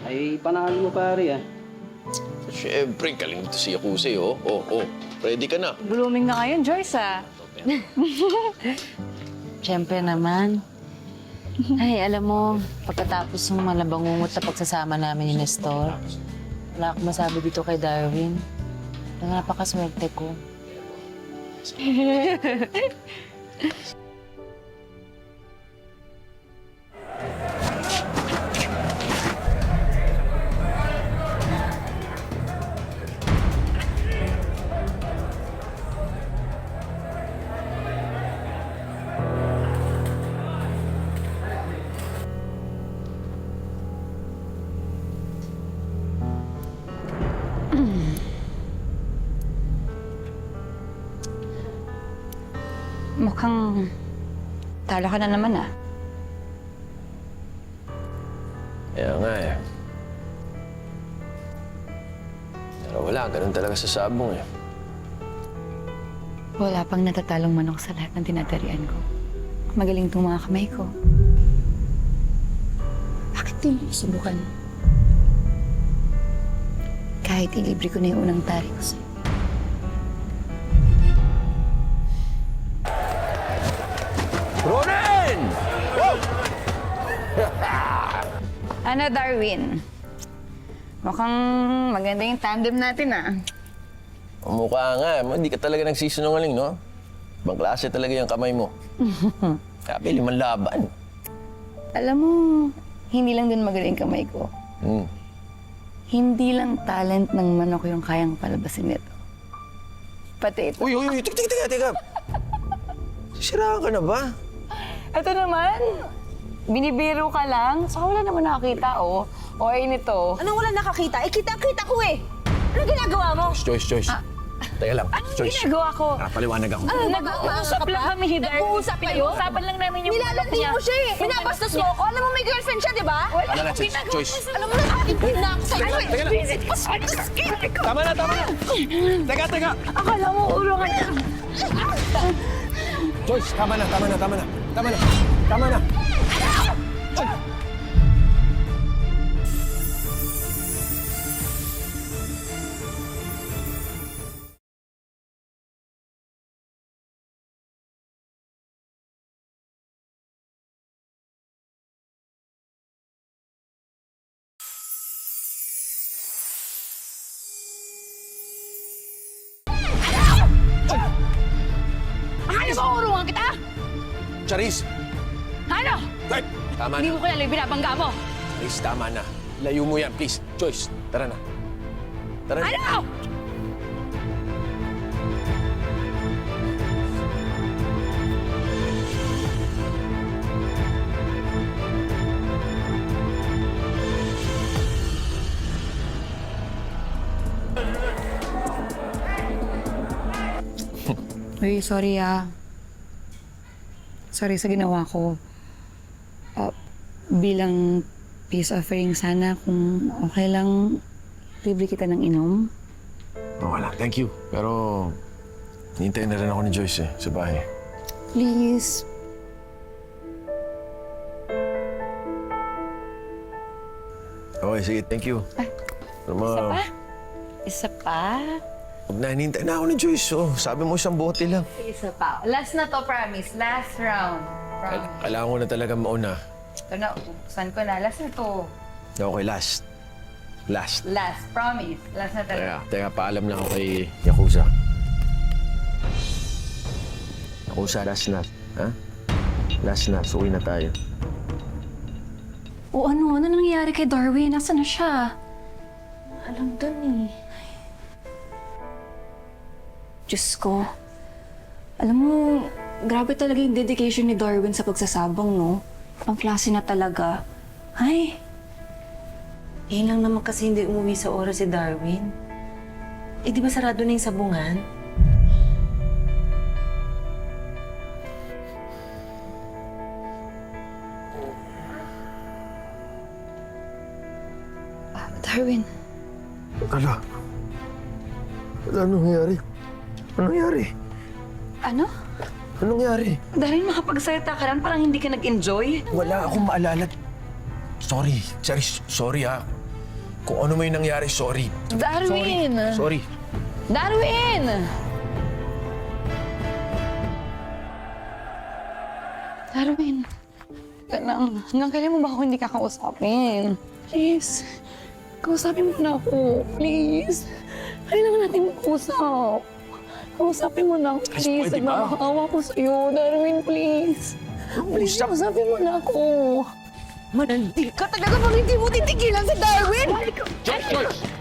Ay, panalo mo pare ah. Siyempre, galing ito si Yakuse, oh. Ready ka na? Blooming na ngayon, Joyce, ah. Siyempre naman. Ay, alam mo, pagkatapos ng malabangungot na pagsasama namin ni Nestor, wala akong masabi dito kay Darwin. Napakaswerte ko. Mukhang talo ka na naman, ah. Kaya nga eh. Pero wala, ganun talaga sa sabong eh. Wala pang natatalong manok sa lahat ng tinatarian ko. Magaling itong mga kamay ko. Bakit di mo subukan? Kahit ilibre ko na yung unang tari ko sa'yo. Ronan! Oh! Ano, Darwin? Mukhang maganda yung tandem natin, ah. Mukha nga, hindi ka talaga nagsisinungaling, no? Ibang klase talaga yung kamay mo. Sabi, 5 laban. Alam mo, hindi lang din magaling kamay ko. Hindi lang talent ng manok yung kayang palabasin nito. Pati ito. Uy, teka. Sisiraan ka na ba? Ito naman, binibiro ka lang. Saka wala naman nakakita, oh. O, ay nito. Anong wala nakakita? Eh, kita-kita ko eh. Ano ginagawa mo? Joyce. Teka lang, Anong Joyce. ginagawa ko? Paliwanag ako. Nag-uusap lang kami, Darwin. Nag-uusap kayo? Pinag-uusapan lang namin yung Nilalandi mo siya eh. Binabastos mo ako. Alam mo may girlfriend siya, di ba? Wala Tama na, akong ginagawa. Joyce. Alam mo, nakakipin na ako sa'yo eh. Tama na! Teka! Akala mo, urungan niya. Joyce, tama na! Akala mo, urungan kita? Charis! Ano? Ay, tama Hindi na. mo kilala yung binabangga mo. Charis, tama na. Layo mo yan, please. Joyce, tara na. Tara na. Ano? Uy, sorry ah. Sorry sa ginawa ko. Bilang peace offering sana kung okay lang, libre kita ng inom. Wala, thank you. Pero, hintayin na rin ako ni Joyce sa bahay. Please. Okay, sige, thank you. Isa pa? Isa pa? Huwag na, hinintay na ako ni Joyce. Sabi mo isang bote lang. Isa pa. Last na to, promise. Last round. Promise. Kailangan ko na talaga mauna. Ito na, buksan ko na. Last na to. Okay, last. Last. Last. Promise. Last na talaga. Teka, paalam lang ako kay Yakuza. Yakuza, last na. Ha? Last na, suwi na tayo. O ano? Ano nangyayari kay Darwin? Nasaan na siya? Alam dun eh. Diyos ko. Alam mo, grabe talaga yung dedication ni Darwin sa pagsasabong, no? Pangklase na talaga. Ay! Yan lang naman kasi hindi umuwi sa oras si Darwin. Eh, di ba sarado na yung sabungan? Darwin. Ala. Anong nangyari? Anong nangyari? Ano? Anong nangyari? Darwin, makapagsalita ka lang, parang hindi ka nag-enjoy. Wala akong maalala. Sorry, Charis. Sorry ha. Kung ano may nangyari, sorry. Darwin! Sorry. Darwin! Darwin, hanggang kailan mo ba ako hindi kakausapin? Please, kausapin mo na ako. Please. Kailangan natin mag-usap. Kausapin mo na ako, please. pwede ba? Nagmamakawa ko sa'yo. Darwin, please. Please, kausapin mo na ako. Manandi ka talaga pag hindi mo titigilan si Darwin! Joyce!